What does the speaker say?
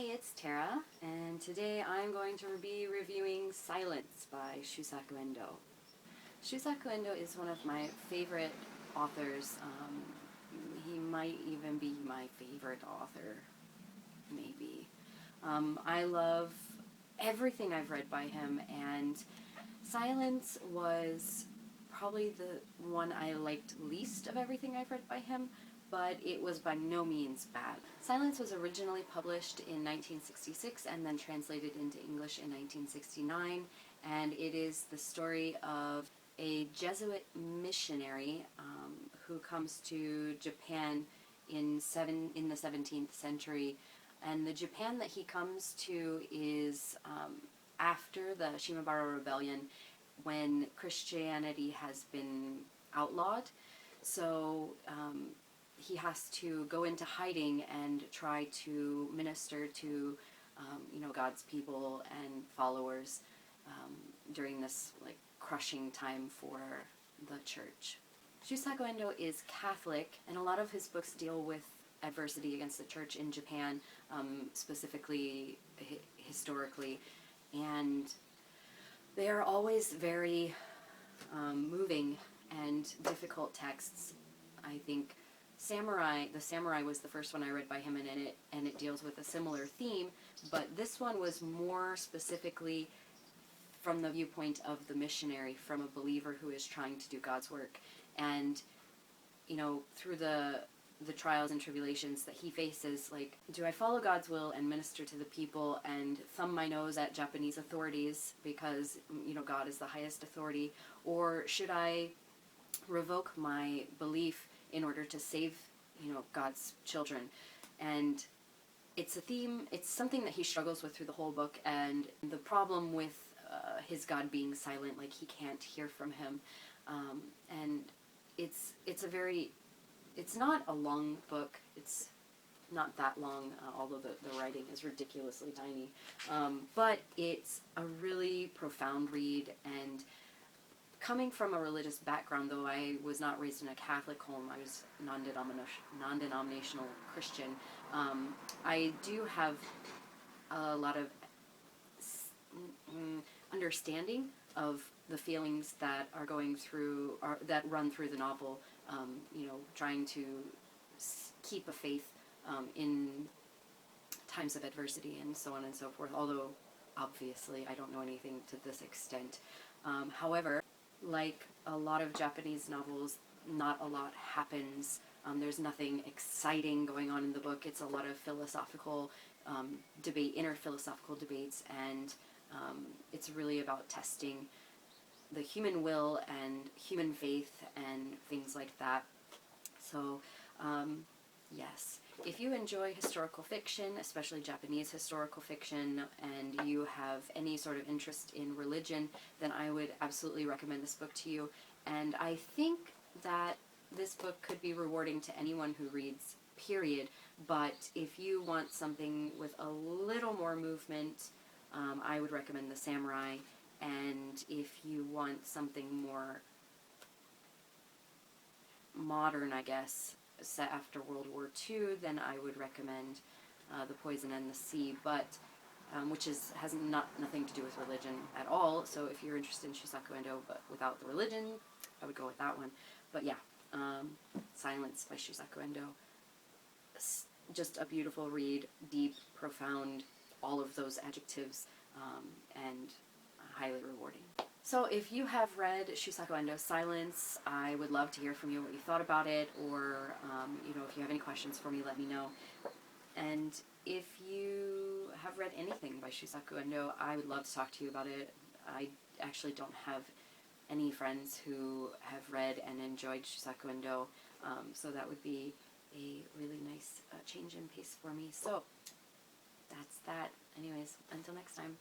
Hey, it's Tara, and today I'm going to be reviewing Silence by Shusaku Endo. Shusaku Endo is one of my favorite authors. He might even be my favorite author, maybe. I love everything I've read by him, and Silence was probably the one I liked least of everything I've read by him, but it was by no means bad. Silence was originally published in 1966 and then translated into English in 1969, and it is the story of a Jesuit missionary who comes to Japan in the 17th century. And the Japan that he comes to is after the Shimabara Rebellion, when Christianity has been outlawed. So he has to go into hiding and try to minister to God's people and followers during this crushing time for the church. Shusaku Endo is Catholic, and a lot of his books deal with adversity against the church in Japan, specifically historically, and they are always very moving and difficult texts. I think The Samurai was the first one I read by him, and it deals with a similar theme, but this one was more specifically from the viewpoint of the missionary, from a believer who is trying to do God's work. And through the trials and tribulations that he faces, do I follow God's will and minister to the people and thumb my nose at Japanese authorities because God is the highest authority, or should I revoke my belief in order to save God's children? And it's a theme, it's something that he struggles with through the whole book, and the problem with his God being silent, he can't hear from him, and it's not a long book. It's not that long, although the writing is ridiculously tiny. But it's a really profound read, and coming from a religious background, though I was not raised in a Catholic home, I was non-denominational Christian, I do have a lot of understanding of the feelings that are going through, or that run through the novel, trying to keep a faith in times of adversity and so on and so forth, although obviously I don't know anything to this extent. However, like a lot of Japanese novels, not a lot happens. There's nothing exciting going on in the book. It's a lot of philosophical inner philosophical debates, and it's really about testing the human will and human faith and things like that. So, yes. If you enjoy historical fiction, especially Japanese historical fiction, and you have any sort of interest in religion, then I would absolutely recommend this book to you. And I think that this book could be rewarding to anyone who reads, period. But if you want something with a little more movement, I would recommend The Samurai. And if you want something more modern, I guess, set after World War II, then I would recommend The Poison and the Sea, but which has nothing to do with religion at all. So if you're interested in Shusaku Endo but without the religion, I would go with that one. But yeah, Silence by Shusaku Endo. Just a beautiful read, deep, profound, all of those adjectives, and highly rewarding. So if you have read Shusaku Endo's Silence, I would love to hear from you what you thought about it, or if you have any questions for me, let me know. And if you have read anything by Shusaku Endo, I would love to talk to you about it. I actually don't have any friends who have read and enjoyed Shusaku Endo, so that would be a really nice change in pace for me. So that's that. Anyways, until next time.